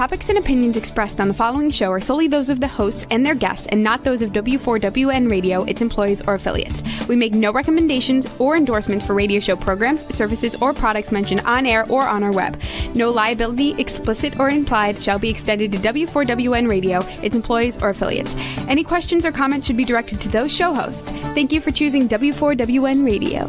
topics and opinions expressed on the following show are solely those of the hosts and their guests and not those of W4WN Radio, its employees, or affiliates. We make no recommendations or endorsements for radio show programs, services, or products mentioned on air or on our web. No liability, explicit or implied, shall be extended to W4WN Radio, its employees, or affiliates. Any questions or comments should be directed to those show hosts. Thank you for choosing W4WN Radio.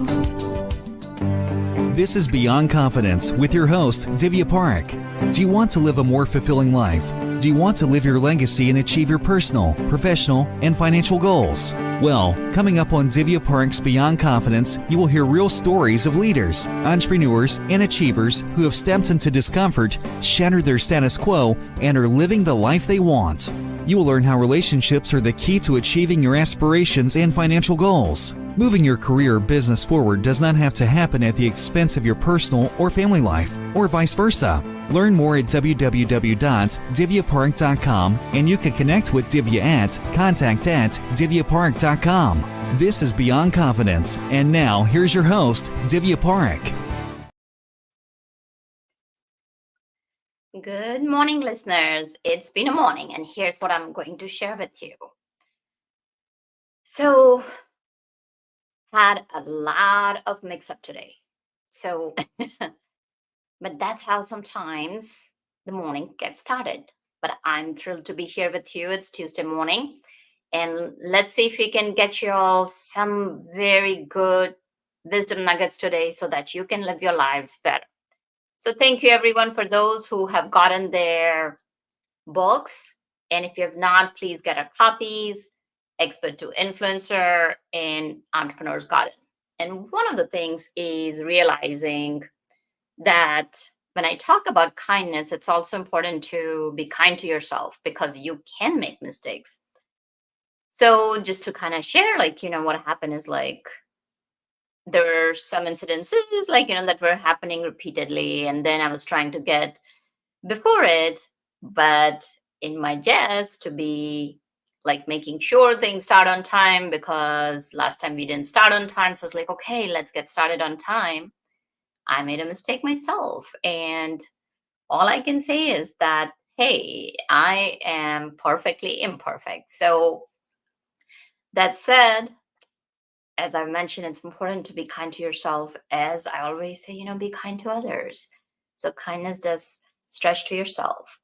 This is Beyond Confidence with your host, Divya Parekh. Do you want to live a more fulfilling life? Do you want to live your legacy and achieve your personal, professional, and financial goals? Well, coming up on Divya Parekh's Beyond Confidence, you will hear real stories of leaders, entrepreneurs, and achievers who have stepped into discomfort, shattered their status quo, and are living the life they want. You will learn how relationships are the key to achieving your aspirations and financial goals. Moving your career or business forward does not have to happen at the expense of your personal or family life, or vice versa. Learn more at www.divyaparekh.com, and you can connect with Divya at contact@divyaparekh.com. This is Beyond Confidence, and now here's your host, Divya Parekh. Good morning, listeners. It's been a morning, and here's what I'm going to share with you. So, had a lot of mix-up today. So, but that's how sometimes the morning gets started. But I'm thrilled to be here with you. It's Tuesday morning, and let's see if we can get you all some very good wisdom nuggets today so that you can live your lives better. So thank you, everyone, for those who have gotten their books. And if you have not, please get our copies, Expert to Influencer and Entrepreneur's Garden. And one of the things is realizing that when I talk about kindness, it's also important to be kind to yourself because you can make mistakes. So just to kind of share, what happened is there were some incidences that were happening repeatedly. And then I was trying to get before it, but in my jest to be making sure things start on time, because last time we didn't start on time. So it's okay, let's get started on time. I made a mistake myself. And all I can say is that, hey, I am perfectly imperfect. So that said, as I've mentioned, it's important to be kind to yourself. As I always say, be kind to others. So kindness does stretch to yourself.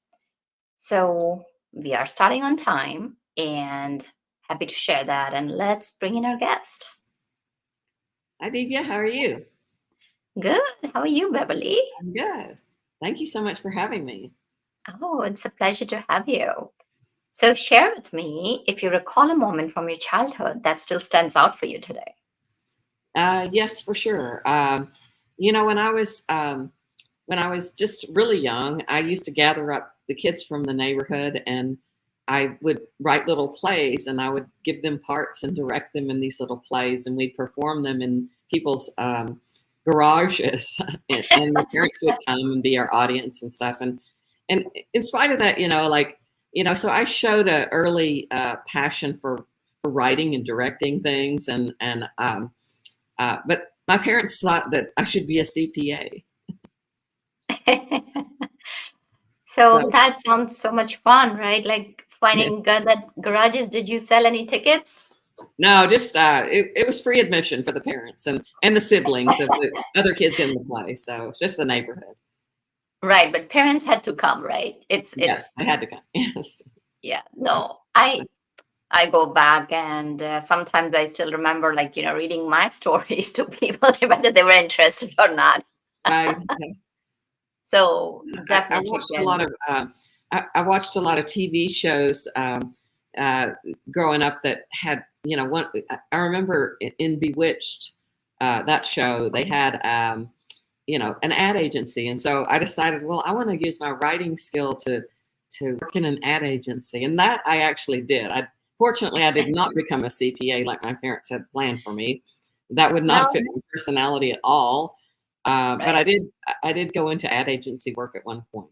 So we are starting on time and happy to share that. And let's bring in our guest. Hi, Divya. How are you? Good. How are you, Beverly? I'm good. Thank you so much for having me. Oh, it's a pleasure to have you. So share with me if you recall a moment from your childhood that still stands out for you today. Yes, for sure. When I was just really young, I used to gather up the kids from the neighborhood, and I would write little plays, and I would give them parts and direct them in these little plays, and we'd perform them in people's garages, and the parents would come and be our audience and stuff. And in spite of that, so I showed an early passion for writing and directing things, but my parents thought that I should be a CPA. So that sounds so much fun, right? Finding that garages. Did you sell any tickets? No, just it was free admission for the parents and the siblings of the other kids in the play. So just the neighborhood. Right, but parents had to come, right? Yes, they had to come. Yes. Yeah. No, I go back, and sometimes I still remember, reading my stories to people, whether they were interested or not. Right. So definitely, I watched a lot of TV shows growing up that had one. I remember in Bewitched, that show, they had an ad agency. And so I decided, well, I want to use my writing skill to work in an ad agency. And that I actually did. Fortunately, I did not become a CPA like my parents had planned for me. That would not fit my personality at all. But I did go into ad agency work at one point.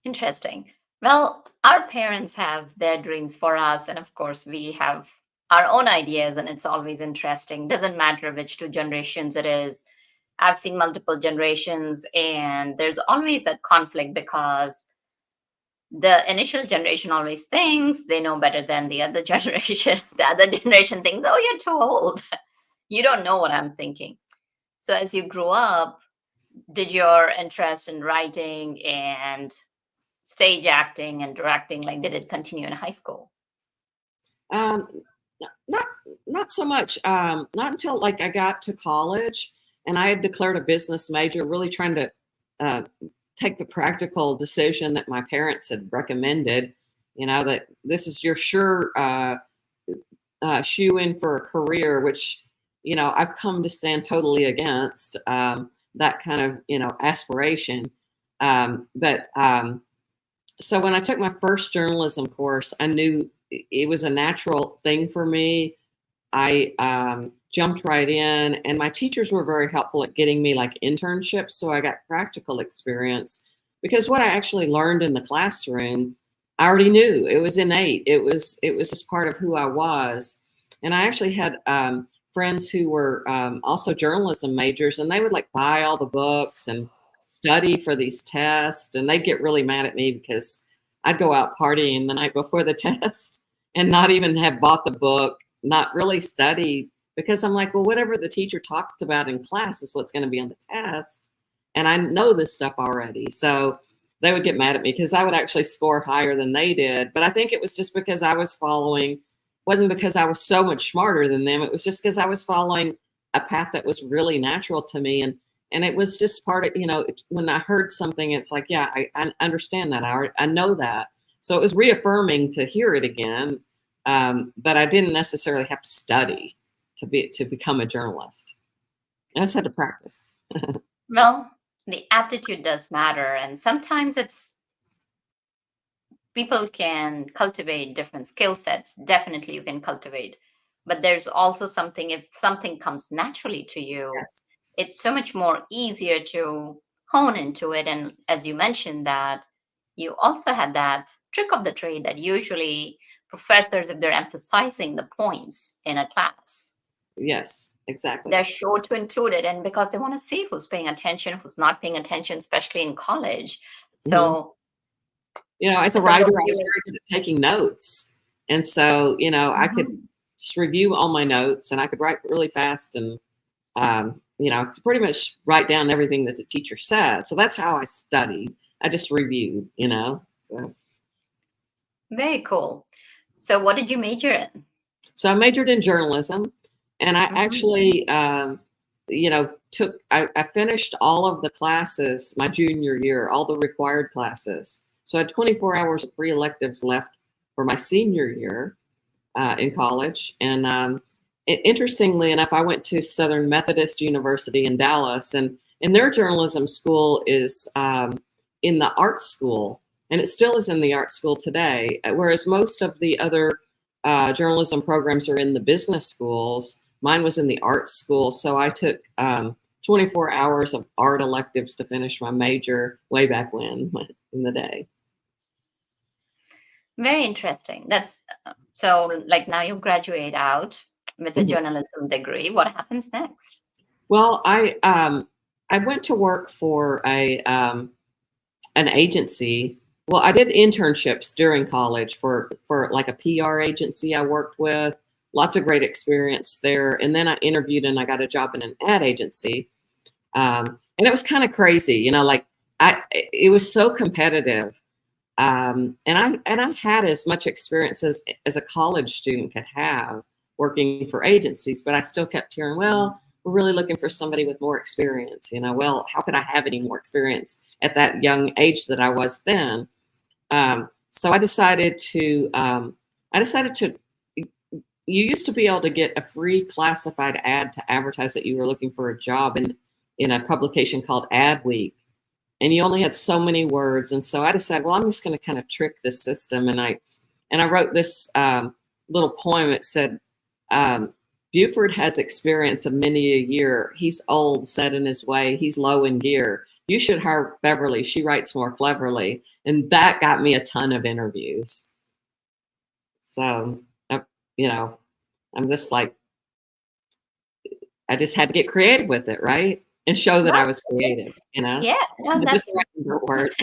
Interesting. Well, our parents have their dreams for us. And of course, we have our own ideas, and it's always interesting. Doesn't matter which two generations it is. I've seen multiple generations, and there's always that conflict because The initial generation always thinks they know better than the other generation. The other generation thinks, oh, you're too old. You don't know what I'm thinking. So as you grew up, did your interest in writing and stage acting and directing, like, did it continue in high school? Um, not not so much. Not until like I got to college, and I had declared a business major, really trying to uh, take the practical decision that my parents had recommended. You know that this is your sure shoe in for a career, which I've come to stand totally against that kind of aspiration. But so when I took my first journalism course, I knew it was a natural thing for me. I jumped right in, and my teachers were very helpful at getting me like internships. So I got practical experience because what I actually learned in the classroom, I already knew. It was innate. It was just part of who I was. And I actually had friends who were also journalism majors, and they would like buy all the books and study for these tests, and they'd get really mad at me because I'd go out partying the night before the test and not even have bought the book, not really studied, because I'm like, well, whatever the teacher talked about in class is what's going to be on the test. And I know this stuff already. So they would get mad at me because I would actually score higher than they did. But I think it was just because I was following, wasn't because I was so much smarter than them. It was just because I was following a path that was really natural to me. And it was just part of, when I heard something, it's like, yeah, I understand that. I know that. So it was reaffirming to hear it again. But I didn't necessarily have to study to become a journalist. I just had to practice. Well, the aptitude does matter. And sometimes it's people can cultivate different skill sets. Definitely you can cultivate. But there's also something, if something comes naturally to you, Yes. it's so much more easier to hone into it. And as you mentioned, that you also had that trick of the trade that usually professors, if they're emphasizing the points in a class, Yes, exactly. they're sure to include it. And because they want to see who's paying attention, who's not paying attention, especially in college. Mhm. So, As a so what writer, were I was you? very good at taking notes. And so, I could Mhm. just review all my notes and I could write really fast and, pretty much write down everything that the teacher said. So that's how I studied. I just reviewed. So, Very cool. So, what did you major in? so I majored in journalism and I Mhm. actually, I finished all of the classes my junior year, all the required classes. So I had 24 hours of free electives left for my senior year in college. And interestingly enough, I went to Southern Methodist University in Dallas, and their journalism school is in the art school, and it still is in the art school today. Whereas most of the other journalism programs are in the business schools. Mine was in the art school, so I took 24 hours of art electives to finish my major way back when in the day. Very interesting. That's so, like, now you graduate out with a Mhm. journalism degree. What happens next? Well, I went to work for a an agency. Well, I did internships during college for like a PR agency I worked with. Lots of great experience there. And then I interviewed and I got a job in an ad agency. And it was kind of crazy, like it was so competitive. And I had as much experience as a college student could have working for agencies, but I still kept hearing, well, we're really looking for somebody with more experience. Well, how could I have any more experience at that young age that I was then? So I decided to. You used to be able to get a free classified ad to advertise that you were looking for a job in a publication called Adweek, and you only had so many words. And so I decided, well, I'm just going to kind of trick this system. And I wrote this little poem. It said, Buford has experience of many a year. He's old, set in his way. He's low in gear. You should hire Beverly. She writes more cleverly. And that got me a ton of interviews. So, you know, I'm just like, I just had to get creative with it, right? And show that Well, I was creative, yeah, no, Just writing the words.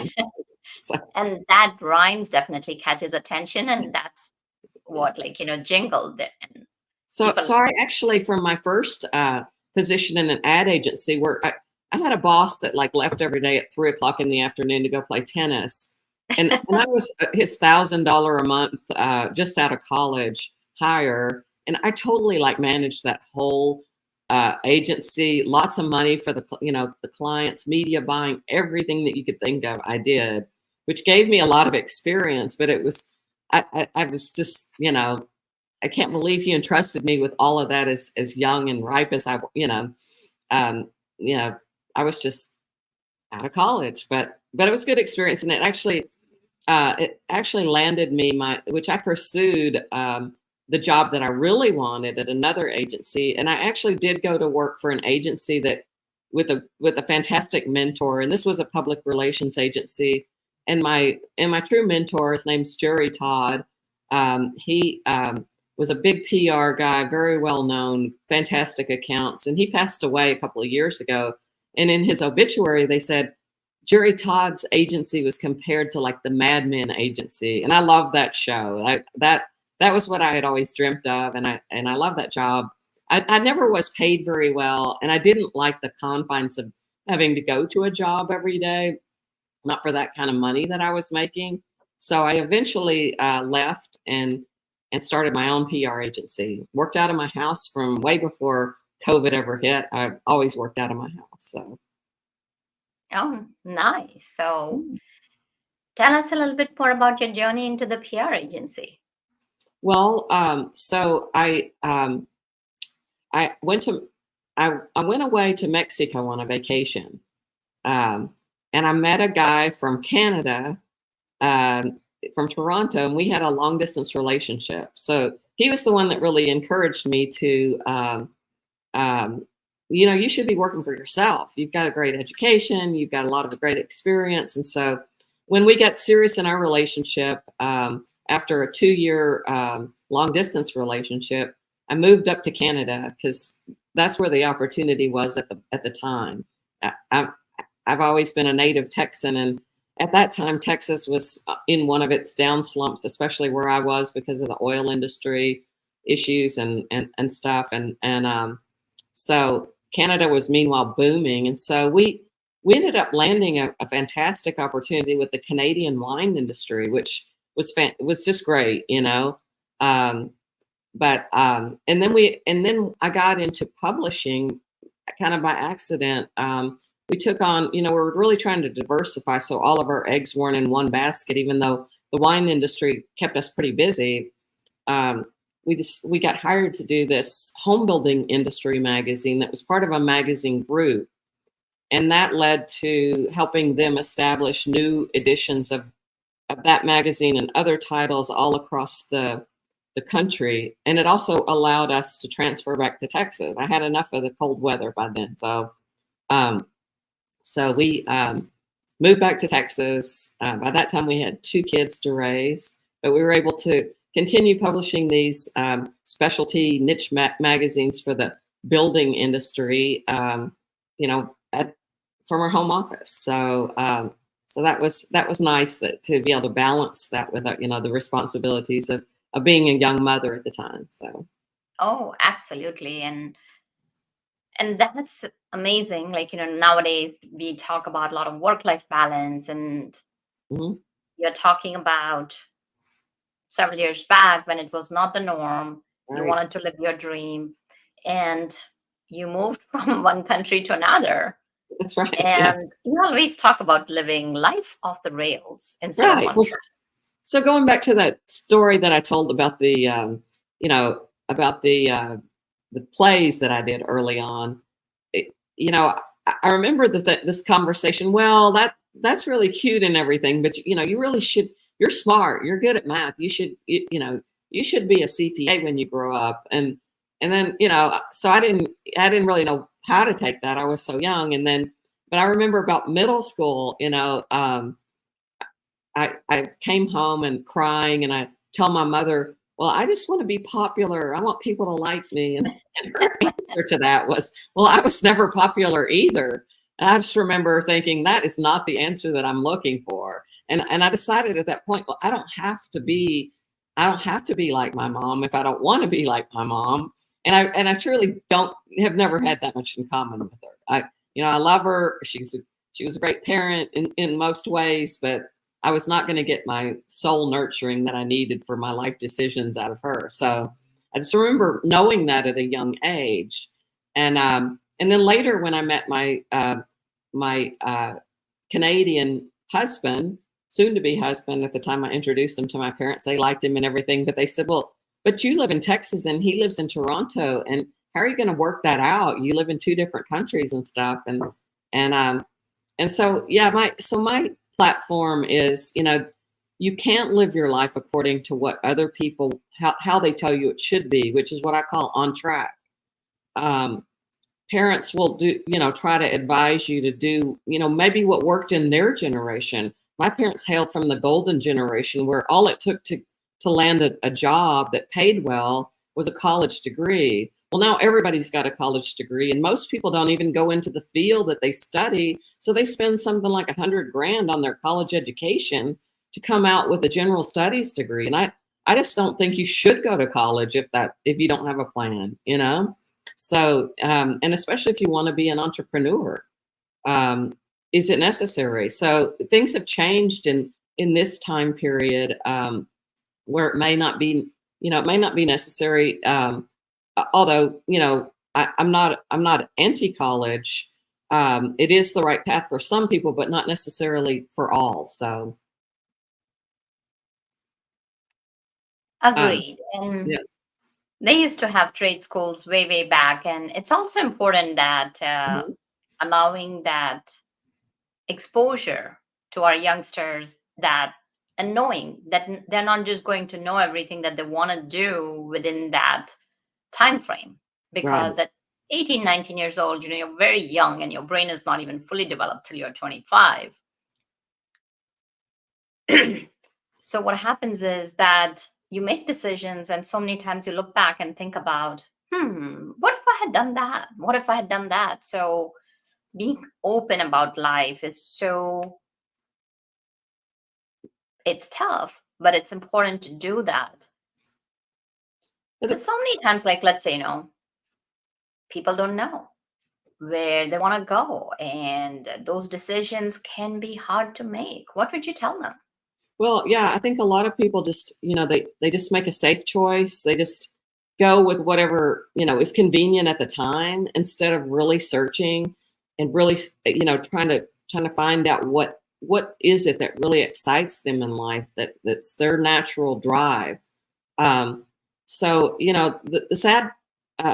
So, And that rhymes definitely catches attention, and that's what, like, jingled it. And so people, I actually, from my first position in an ad agency, where I had a boss that like left every day at 3 o'clock in the afternoon to go play tennis, and I was his $1,000 a month just out of college hire, and I totally like managed that whole agency, lots of money for the clients, media buying, everything that you could think of. I did, which gave me a lot of experience, but it was I was just I can't believe he entrusted me with all of that as young and ripe as um, I was just out of college, but it was a good experience, and it actually landed me which I pursued the job that I really wanted at another agency, and I actually did go to work for an agency that with a fantastic mentor, and this was a public relations agency, and my true mentor, his name's Jerry Todd. He was a big PR guy, very well known, fantastic accounts, and he passed away a couple of years ago. And in his obituary, they said Jerry Todd's agency was compared to like the Mad Men agency, and I love that show. That was what I had always dreamt of, and I love that job. I never was paid very well, and I didn't like the confines of having to go to a job every day, not for that kind of money that I was making. So I eventually left and started my own PR agency. Worked out of my house from way before COVID ever hit. I've always worked out of my house. So. oh, nice. So tell us a little bit more about your journey into the PR agency. Well, so I went to I went away to Mexico on a vacation, and I met a guy from Canada, from Toronto, and we had a long distance relationship. So he was the one that really encouraged me to, you should be working for yourself. You've got a great education, you've got a lot of great experience, and so when we got serious in our relationship, after a 2-year long distance relationship, I moved up to Canada because that's where the opportunity was at the time. I've always been a native Texan, and at that time, Texas was in one of its down slumps, especially where I was because of the oil industry issues and stuff. And so Canada was meanwhile booming, and so we ended up landing a fantastic opportunity with the Canadian wine industry, which was just great, But and then I got into publishing kind of by accident. We took on, we were really trying to diversify so all of our eggs weren't in one basket, even though the wine industry kept us pretty busy. We got hired to do this home building industry magazine that was part of a magazine group. And that led to helping them establish new editions of that magazine and other titles all across the country. And it also allowed us to transfer back to Texas. I had enough of the cold weather by then. So we moved back to Texas. By that time, we had 2 kids to raise, but we were able to continue publishing these specialty niche magazines for the building industry, from our home office. So that was nice to be able to balance that with the responsibilities of being a young mother at the time. So. Oh, absolutely. And that's amazing. Like, nowadays we talk about a lot of work-life balance, and Mhm. you're talking about several years back when it was not the norm. You Right. wanted to live your dream, and you moved from one country to another. That's right. And Yes. you always talk about living life off the rails instead of Right. on Well, track. so going back to that story that I told about the plays that I did early on, I remember this conversation. Well, that's really cute and everything, but you really should. You're smart. You're good at math. You should be a CPA when you grow up. And then so I didn't really know how to take that. I was so young. But I remember about middle school. I came home and crying, and I tell my mother, well, I just want to be popular. I want people to like me. And her answer to that was, well, I was never popular either. And I just remember thinking, that is not the answer that I'm looking for. And I decided at that point, well, I don't have to be like my mom if I don't want to be like my mom. And I truly have never had that much in common with her. I love her. She was a great parent in most ways, but I was not going to get my soul nurturing that I needed for my life decisions out of her. So I just remember knowing that at a young age. And then later when I met my Canadian husband, soon to be husband, at the time I introduced him to my parents, they liked him and everything, but they said, well, but you live in Texas and he lives in Toronto, and how are you going to work that out? You live in two different countries and stuff. And so, yeah, my platform is, you can't live your life according to what other people, how they tell you it should be, which is what I call on track. Parents will try to advise you to do, maybe what worked in their generation. My parents hailed from the golden generation where all it took to land a job that paid well was a college degree. Well, now everybody's got a college degree, and most people don't even go into the field that they study. So they spend something like $100,000 on their college education to come out with a general studies degree. And I just don't think you should go to college if you don't have a plan, So, and especially if you want to be an entrepreneur, is it necessary? So things have changed in this time period, where it may not be, necessary. Although, I'm not anti-college. It is the right path for some people, but not necessarily for all. So, Agreed. And yes. they used to have trade schools way back, and it's also important that Mhm. allowing that exposure to our youngsters, that and knowing that they're not just going to know everything that they want to do within that time frame, because Right. at 18, 19 years old, you're very young and your brain is not even fully developed till you're 25. So what happens is that you make decisions, and so many times you look back and think about, what if I had done that? What if I had done that? So being open about life is it's tough, but it's important to do that. So many times, like, let's say, people don't know where they want to go, and those decisions can be hard to make. What would you tell them? Well, yeah, I think a lot of people just, they just make a safe choice. They just go with whatever, is convenient at the time instead of really searching and really, trying to find out what is it that really excites them in life, that's their natural drive. So, the sad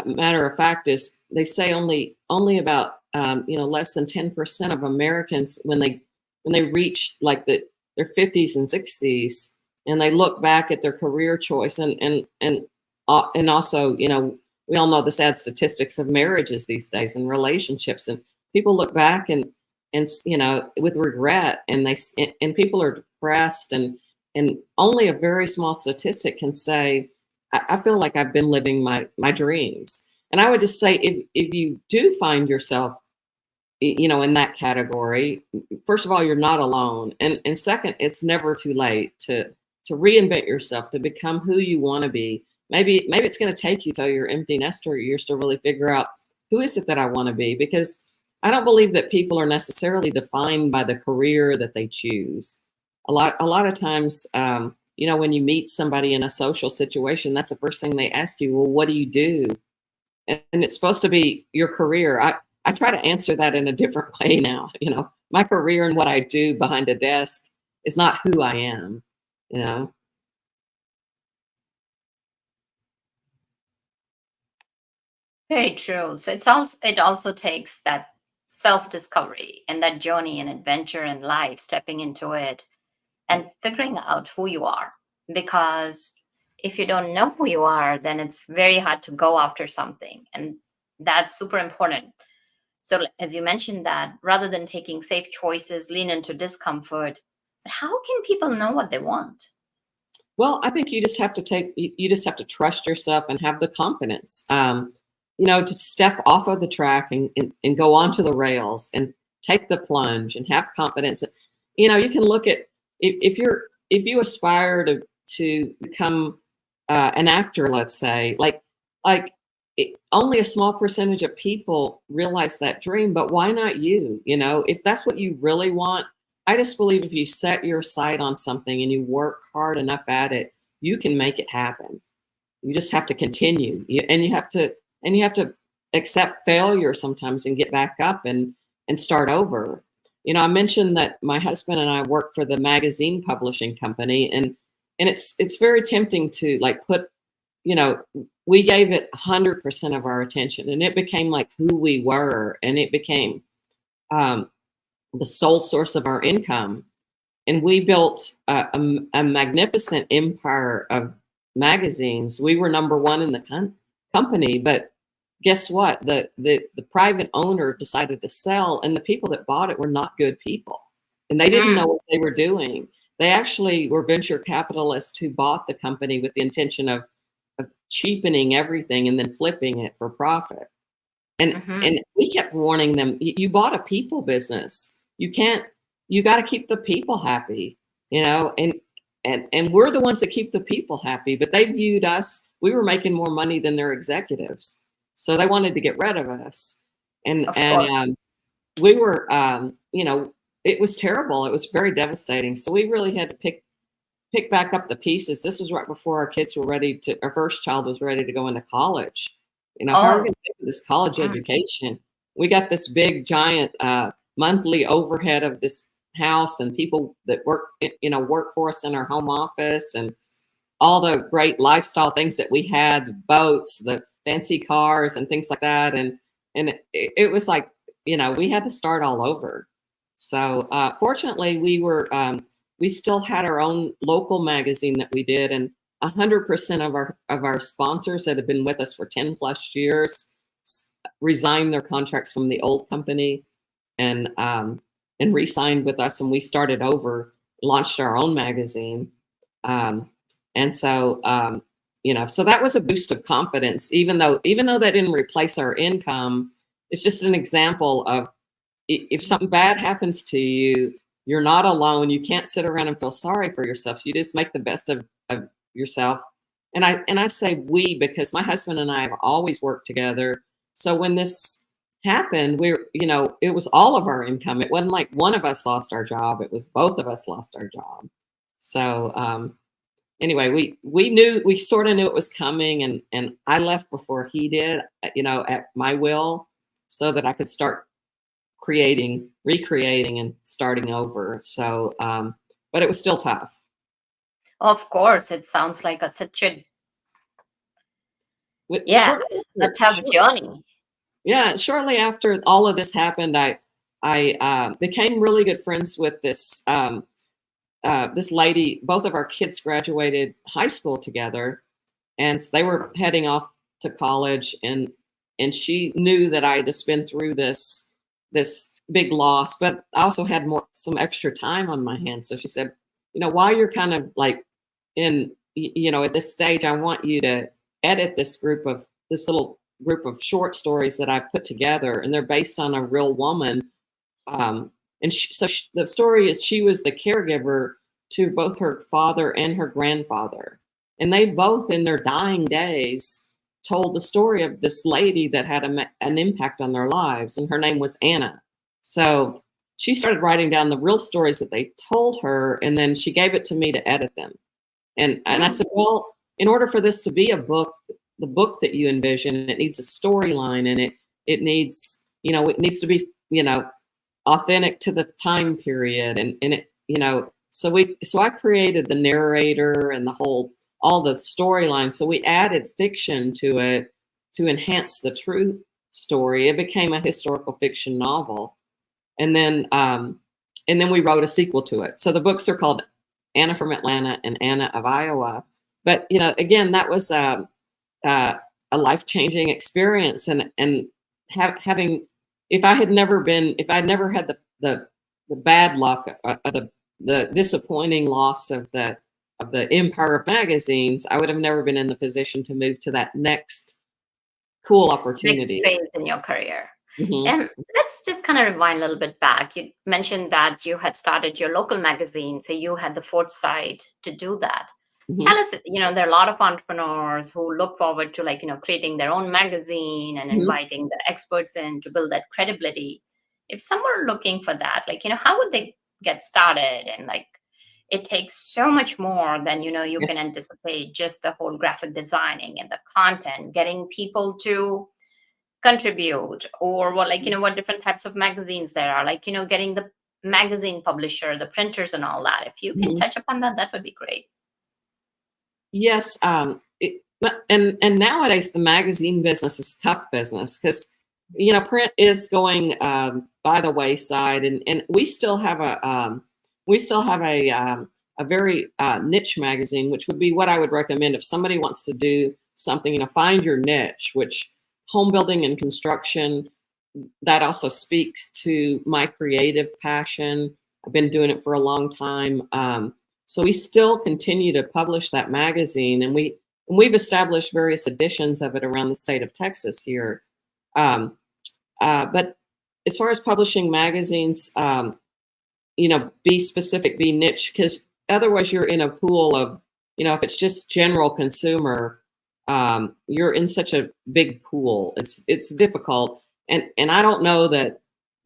matter of fact is they say only about, less than 10% of Americans, when they reach like their 50s and 60s, and they look back at their career choice, and also, we all know the sad statistics of marriages these days and relationships, and people look back and with regret, and people are depressed, and only a very small statistic can say, I feel like I've been living my dreams. And I would just say, if you do find yourself, in that category, first of all, you're not alone. And second, it's never too late to reinvent yourself, to become who you want to be. Maybe it's going to take you till you're empty nester years to really figure out, who is it that I want to be? Because I don't believe that people are necessarily defined by the career that they choose. A lot of times, when you meet somebody in a social situation, that's the first thing they ask you. Well, what do you do? And it's supposed to be your career. I try to answer that in a different way now. My career and what I do behind a desk is not who I am. Very true. So it also takes that self-discovery and that journey and adventure in life, stepping into it and figuring out who you are. Because if you don't know who you are, then it's very hard to go after something. And that's super important. So as you mentioned, that rather than taking safe choices, lean into discomfort. But how can people know what they want? Well, I think you just have to trust yourself and have the confidence, to step off of the track and go onto the rails and take the plunge and have confidence. You can look at, if you aspire to become an actor, let's say, like only a small percentage of people realize that dream, but why not you? You know, if that's what you really want, I just believe if you set your sight on something and you work hard enough at it, you can make it happen. You just have to continue, and you have to accept failure sometimes and get back up and start over. You know, I mentioned that my husband and I work for the magazine publishing company, and it's very tempting to like put, you know, we gave it 100% of our attention, and it became like who we were, and it became the sole source of our income. And we built a magnificent empire of magazines. We were number one in the company, but guess what? The private owner decided to sell, and the people that bought it were not good people, and they didn't know what they were doing. They actually were venture capitalists who bought the company with the intention of cheapening everything and then flipping it for profit. And we kept warning them, you bought a people business. You got to keep the people happy, you know, and we're the ones that keep the people happy, but they viewed us, we were making more money than their executives. So they wanted to get rid of us. And we were, you know, it was terrible. It was very devastating. So we really had to pick back up the pieces. This was right before our kids were our first child was ready to go into college. You know, how are we going to pay for this college education? We got this big, giant monthly overhead of this house and people that work for us in our home office and all the great lifestyle things that we had, boats, the fancy cars and things like that. And it was like, you know, we had to start all over. So fortunately, we still had our own local magazine that we did, and 100% of our sponsors that have been with us for 10 plus years resigned their contracts from the old company and re-signed with us, and we started over, launched our own magazine. And so, you know, so that was a boost of confidence, even though that didn't replace our income. It's just an example of if something bad happens to you, you're not alone. You can't sit around and feel sorry for yourself. So you just make the best of yourself. And I say we, because my husband and I have always worked together. So when this happened, it was all of our income. It wasn't like one of us lost our job. It was both of us lost our job. So anyway, we sort of knew it was coming, and I left before he did, you know, at my will, so that I could start recreating and starting over. So, but it was still tough. Of course, it sounds like such a tough journey. Yeah, shortly after all of this happened, I became really good friends with this this lady. Both of our kids graduated high school together, and they were heading off to college, and she knew that I had just been through this big loss, but I also had some extra time on my hands. So she said, you know, while you're kind of like at this stage, I want you to edit this little group of short stories that I put together, and they're based on a real woman. The story is she was the caregiver to both her father and her grandfather, and they both, in their dying days, told the story of this lady that had an impact on their lives, and her name was Anna. So she started writing down the real stories that they told her, and then she gave it to me to edit them. And I said, well, in order for this to be a book, the book that you envision, it needs a storyline, and it needs to be, authentic to the time period, and it, so I created the narrator and all the storylines. So we added fiction to it to enhance the true story. It became a historical fiction novel. And then we wrote a sequel to it. So the books are called Anna from Atlanta and Anna of Iowa. But, again, that was a life-changing experience. And having, if I had never had the bad luck, the disappointing loss of the empire of magazines, I would have never been in the position to move to that next cool opportunity. Next phase in your career. Mhm. And let's just kind of rewind a little bit back. You mentioned that you had started your local magazine, so you had the foresight to do that. Tell Mhm. us, there are a lot of entrepreneurs who look forward to creating their own magazine and Mhm. inviting the experts in to build that credibility. If someone were looking for that, how would they get started? And it takes so much more than, you Yeah. can anticipate just the whole graphic designing and the content, getting people to contribute or what different types of magazines there are, getting the magazine publisher, the printers and all that. If you can Mhm. touch upon that, that would be great. Yes, and nowadays the magazine business is tough business because print is going by the wayside, and we still have a very niche magazine, which would be what I would recommend if somebody wants to do something. Find your niche, which home building and construction. That also speaks to my creative passion. I've been doing it for a long time. So we still continue to publish that magazine, and we've established various editions of it around the state of Texas here. Um, but as far as publishing magazines, be specific, be niche, because otherwise you're in a pool of, if it's just general consumer, you're in such a big pool. It's difficult, and I don't know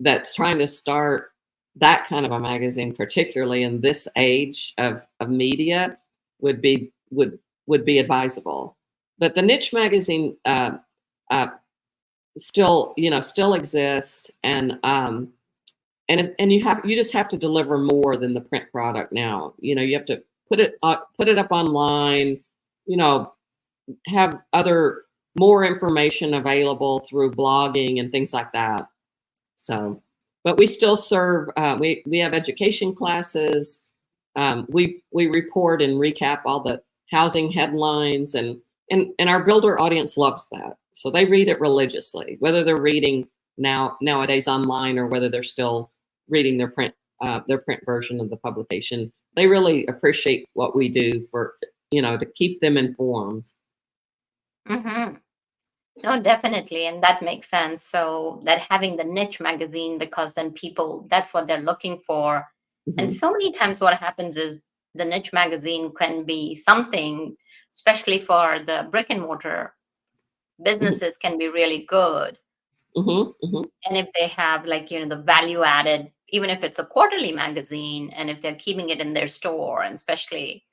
that's trying to start that kind of a magazine, particularly in this age of media, would be would be advisable. But the niche magazine uh, still exist, and you just have to deliver more than the print product now. You have to put it up online. You know, have other more information available through blogging and things like that. So, but we still serve. We have education classes. We report and recap all the housing headlines, and our builder audience loves that. So they read it religiously, whether they're reading nowadays online or whether they're still reading their print version of the publication. They really appreciate what we do for to keep them informed. Hmm. No, definitely. And that makes sense. So that having the niche magazine, because then people, that's what they're looking for. And Hmm. so many times what happens is the niche magazine can be something, especially for the brick and mortar Hmm. businesses, can be really good. Hmm. Hmm. And if they have the value added, even if it's a quarterly magazine, and if they're keeping it in their store, and especially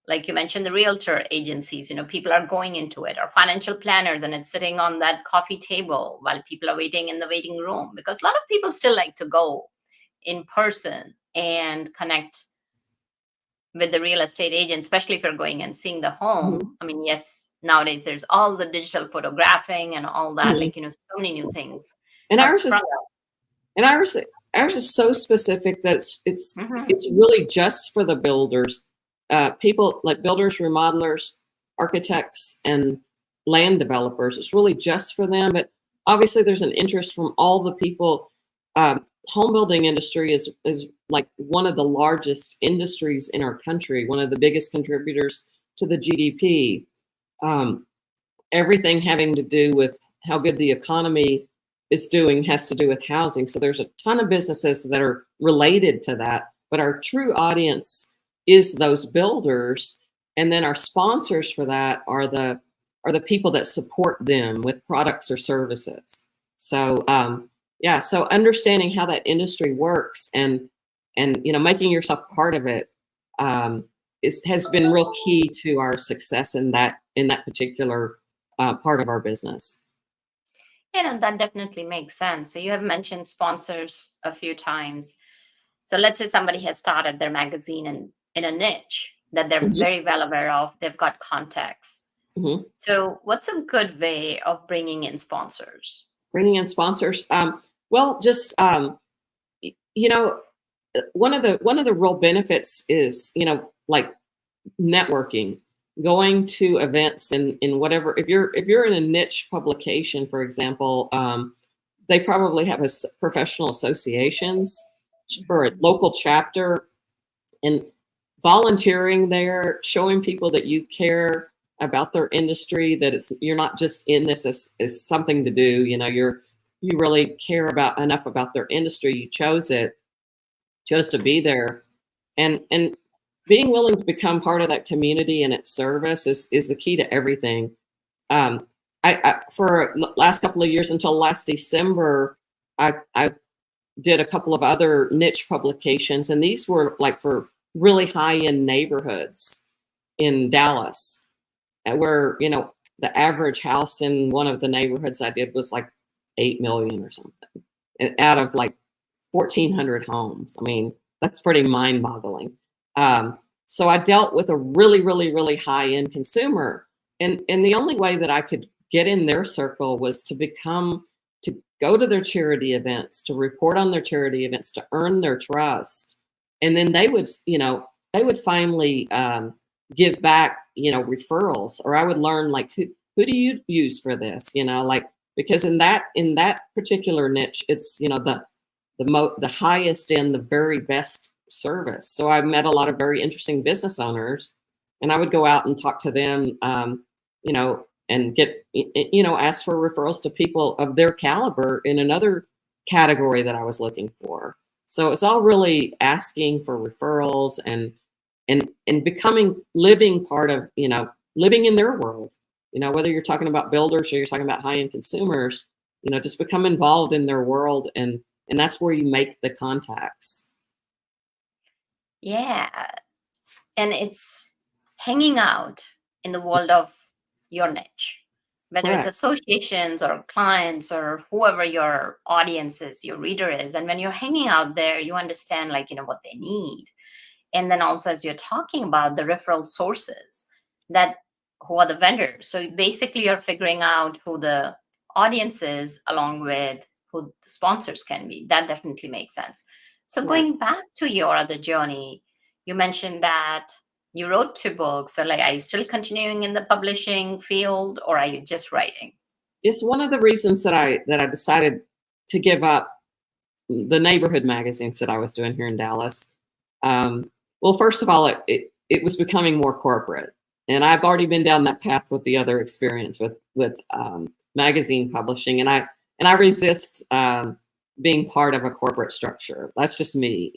like you mentioned, the realtor agencies, people are going into it, or financial planners, and it's sitting on that coffee table while people are waiting in the waiting room, because a lot of people still like to go in person and connect with the real estate agent, especially if you're going and seeing the Hmm. home. I mean, yes, nowadays there's all the digital photographing and all that, Hmm. so many new things And have ours is sprung up. and ours is so specific that Hmm. it's really just for the builders, people like builders, remodelers, architects, and land developers. It's really just for them. But obviously, there's an interest from all the people. Home building industry is like one of the largest industries in our country, one of the biggest contributors to the GDP. Um, Everything having to do with how good the economy is doing has to do with housing. So there's a ton of businesses that are related to that, but our true audience is those builders, and then our sponsors for that are the people that support them with products or services. So yeah, so understanding how that industry works and making yourself part of it has been real key to our success in that particular part of our business. That definitely makes sense. So you have mentioned sponsors a few times. So let's say somebody has started their magazine in a niche that they're Mhm. very well aware of, they've got contacts. Mhm. So what's a good way of bringing in sponsors? Bringing in sponsors. Well, just y- you know, one of the real benefits is like networking, going to events in whatever. If you're in a niche publication, for example, they probably have professional associations or a Mhm. local chapter, and volunteering there, showing people that you care about their industry, that you're not just in this as something to do. you really care about enough about their industry, you chose to be there, and being willing to become part of that community and its service is the key to everything. I for the last couple of years until last December, I did a couple of other niche publications, and these were like for really high-end neighborhoods in Dallas, where the average house in one of the neighborhoods I did was like 8 million or something, out of like 1,400 homes. I mean, that's pretty mind-boggling. So I dealt with a really, really, really high-end consumer, and the only way that I could get in their circle was to go to their charity events, to report on their charity events, to earn their trust, and then they would finally give back, referrals, or I would learn like who do you use for this, like, because in that particular niche, it's the highest end, the very best service. So I met a lot of very interesting business owners, and I would go out and talk to them, and get, ask for referrals to people of their caliber in another category that I was looking for. So it's all really asking for referrals and living part of, living in their world, whether you're talking about builders or you're talking about high-end consumers, just become involved in their world, and that's where you make the contacts. Yeah. And it's hanging out in the world of your niche, whether Correct. it's associations or clients or whoever your audience is, your reader is. And when you're hanging out there, you understand what they need. And then also, as you're talking about the referral sources, who are the vendors. So basically you're figuring out who the audience is along with who the sponsors can be. That definitely makes sense. So Right. going back to your other journey, you mentioned that you wrote 2 books. So are you still continuing in the publishing field, or are you just writing? It's one of the reasons that I decided to give up the neighborhood magazines that I was doing here in Dallas. Well, first of all, it was becoming more corporate, and I've already been down that path with the other experience with magazine publishing, and I resist being part of a corporate structure. That's just me,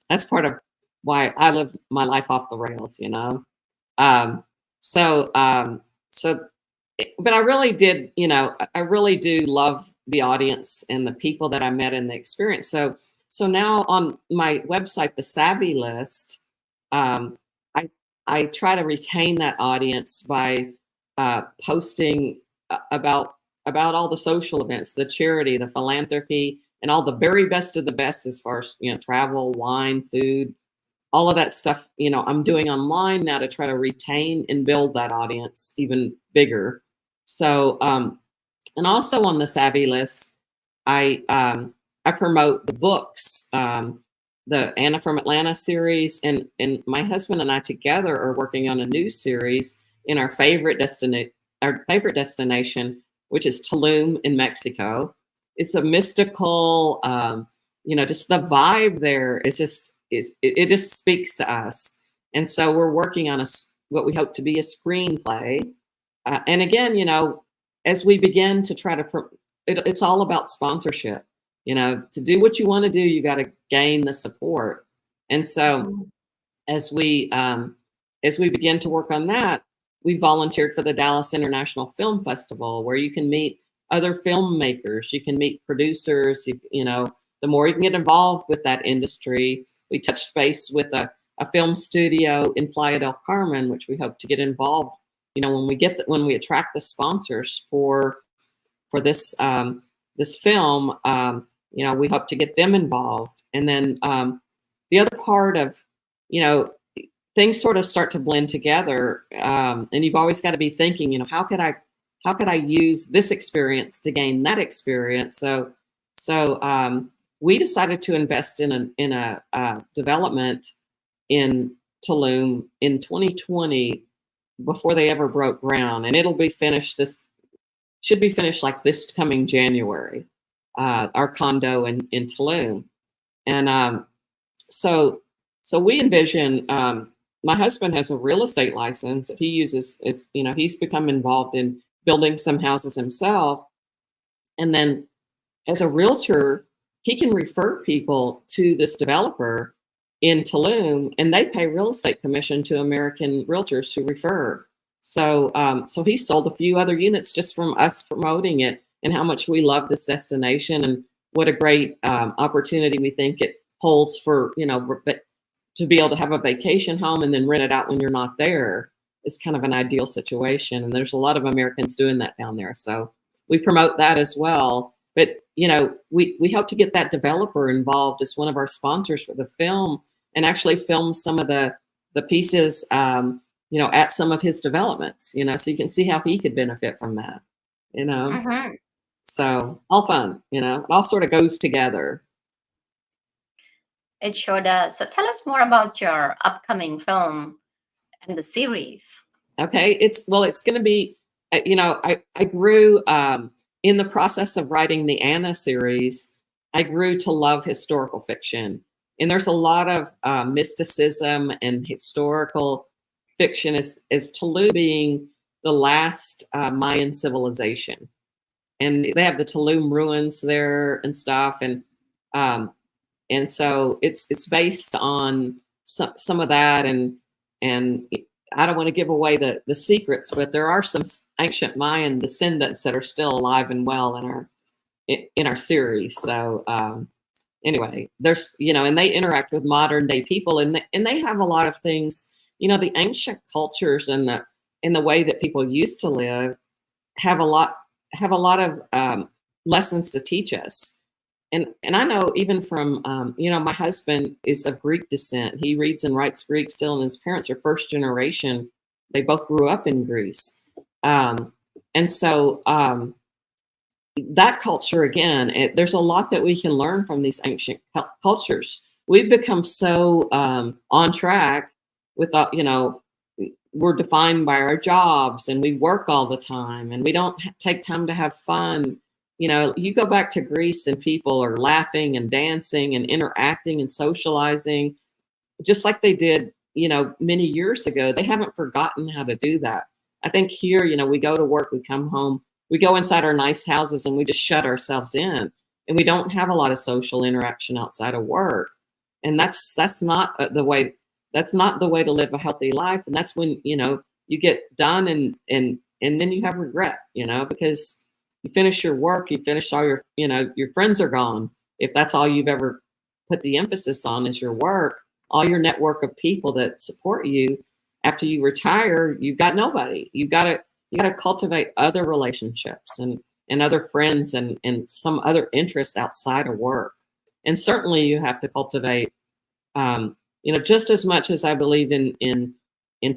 That's part of why I live my life off the rails, Um, so, but I really did, I really do love the audience and the people that I met in the experience. So now on my website, the Savvy List, um, I try to retain that audience by posting about all the social events, the charity, the philanthropy, and all the very best of the best as far as travel, wine, food, all of that stuff. I'm doing online now to try to retain and build that audience even bigger. So, and also on the Savvy List, I promote the books, the Anna from Atlanta series, and my husband and I together are working on a new series in our favorite destination, which is Tulum in Mexico. It's a mystical, just the vibe there is just it just speaks to us, and so we're working on what we hope to be a screenplay. And again, as we begin to try to, it's all about sponsorship. To do what you want to do, you got to gain the support. And so, as we begin to work on that, we volunteered for the Dallas International Film Festival, where you can meet other filmmakers, you can meet producers. The more you can get involved with that industry. We touched base with a film studio in Playa del Carmen, which we hope to get involved. When we attract the sponsors for this this film, we hope to get them involved. And then the other part of, things sort of start to blend together, and you've always got to be thinking, how could I use this experience to gain that experience? So we decided to invest in a development in Tulum in 2020 before they ever broke ground, and it'll be finished. Should be finished like this coming January. Our condo in Tulum, and so we envision. My husband has a real estate license that he uses. He's become involved in building some houses himself, and then as a realtor, he can refer people to this developer in Tulum, and they pay real estate commission to American realtors who refer. So, so he sold a few other units just from us promoting it, and how much we love this destination, and what a great opportunity we think it holds for, you know, to be able to have a vacation home and then rent it out when you're not there is kind of an ideal situation. And there's a lot of Americans doing that down there. So we promote that as well. But, you know, we hope to get that developer involved as one of our sponsors for the film, and actually film some of the pieces, you know, at some of his developments, you know, so you can see how he could benefit from that, you know. Mhm. So all fun, you know, it all sort of goes together. It sure does. So tell us more about your upcoming film and the series. Okay, it's going to be, you know, I grew in the process of writing the Anna series. I grew to love historical fiction, and there's a lot of mysticism and historical fiction as Tulum being the last Mayan civilization, and they have the Tulum ruins there and stuff, and so it's based on some of that, and I don't want to give away the secrets, but there are some ancient Mayan descendants that are still alive and well in our series. So anyway, there's, you know, and they interact with modern day people, and they have a lot of things, you know, the ancient cultures and the way that people used to live have a lot of lessons to teach us. And I know even from, you know, my husband is of Greek descent. He reads and writes Greek still, and his parents are first generation. They both grew up in Greece. And so that culture, again, there's a lot that we can learn from these ancient cultures. We've become so on track with, you know, we're defined by our jobs, and we work all the time, and we don't take time to have fun. You know, you go back to Greece and people are laughing and dancing and interacting and socializing just like they did, you know, many years ago. They haven't forgotten how to do that. I think here, you know, we go to work, we come home, we go inside our nice houses, and we just shut ourselves in, and we don't have a lot of social interaction outside of work. And that's not the way. That's not the way to live a healthy life. And that's when, you know, you get done and then you have regret, you know, because you finish your work, you finish all your, you know, your friends are gone. If that's all you've ever put the emphasis on is your work, all your network of people that support you, after you retire, you've got nobody. You got to cultivate other relationships and other friends and some other interest outside of work. And certainly you have to cultivate, you know, just as much as I believe in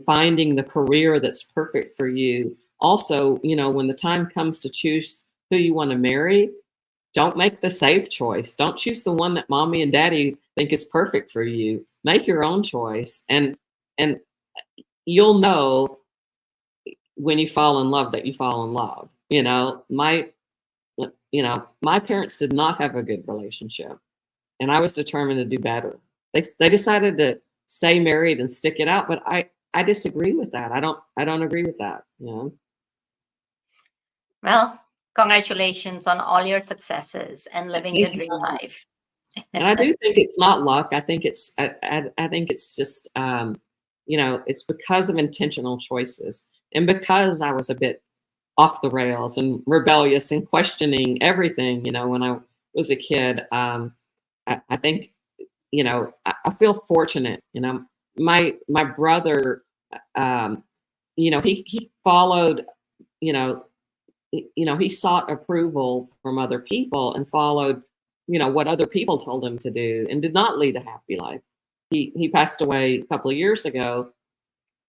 finding the career that's perfect for you. Also, you know, when the time comes to choose who you want to marry, don't make the safe choice. Don't choose the one that mommy and daddy think is perfect for you. Make your own choice, and you'll know when you fall in love that you fall in love. You know, my parents did not have a good relationship, and I was determined to do better. They decided to stay married and stick it out, but I disagree with that. I don't agree with that, you know. Well, congratulations on all your successes and living your Thank you dream so much. life. And I do think it's not luck. I think it's I think it's just you know, it's because of intentional choices, and because I was a bit off the rails and rebellious and questioning everything, you know, when I was a kid. I think, you know, I feel fortunate. You know, my brother, you know, he followed, you know, he sought approval from other people and followed, you know, what other people told him to do, and did not lead a happy life. He passed away a couple of years ago,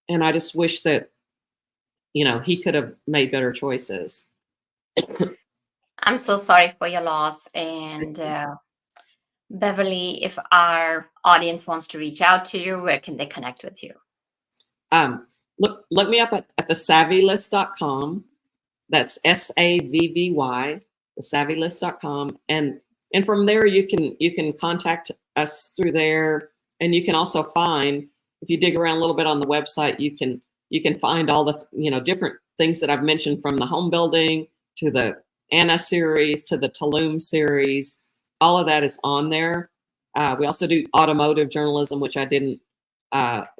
and I just wish that, you know, he could have made better choices. I'm so sorry for your loss. And Beverly, if our audience wants to reach out to you, where can they connect with you? Look me up at thesavvylist.com. That's SAVVY, thesavvylist.com. And from there you can contact us through there. And you can also find, if you dig around a little bit on the website, you can find all the, you know, different things that I've mentioned, from the home building to the Anna series to the Tulum series. All of that is on there. We also do automotive journalism, which I didn't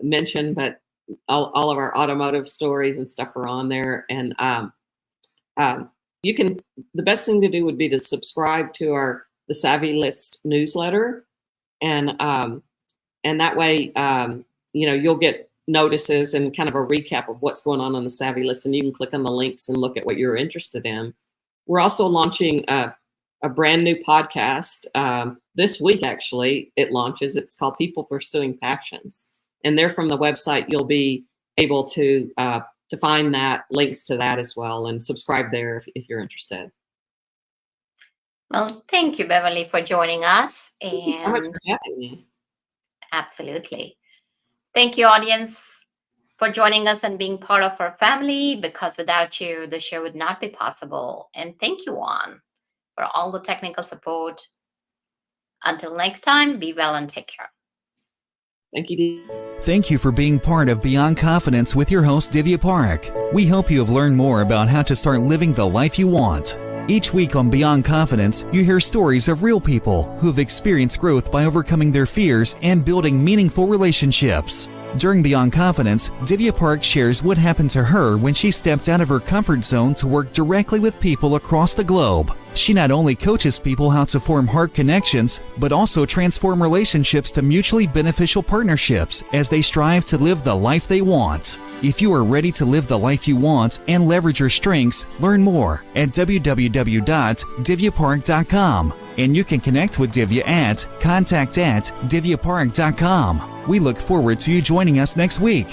mention, but all of our automotive stories and stuff are on there. And the best thing to do would be to subscribe to the Savvy List newsletter. And that way, you'll get notices and kind of a recap of what's going on the Savvy List, and you can click on the links and look at what you're interested in. We're also launching a brand new podcast this week. Actually, it launches. It's called People Pursuing Passions, and there from the website you'll be able to find links to that as well, and subscribe there if you're interested. Well, thank you, Beverly, for joining us. Thank you so much for having me. Absolutely. Thank you, audience, for joining us and being part of our family, because without you, the show would not be possible. And thank you, Juan, for all the technical support. Until next time, be well and take care. Thank you, Dee. Thank you for being part of Beyond Confidence with your host, Divya Parekh. We hope you have learned more about how to start living the life you want. Each week on Beyond Confidence, you hear stories of real people who have experienced growth by overcoming their fears and building meaningful relationships. During Beyond Confidence, Divya Parekh shares what happened to her when she stepped out of her comfort zone to work directly with people across the globe. She not only coaches people how to form heart connections, but also transform relationships to mutually beneficial partnerships as they strive to live the life they want. If you are ready to live the life you want and leverage your strengths, learn more at www.divyaparekh.com. And you can connect with Divya at contact@divyaparekh.com. We look forward to you joining us next week.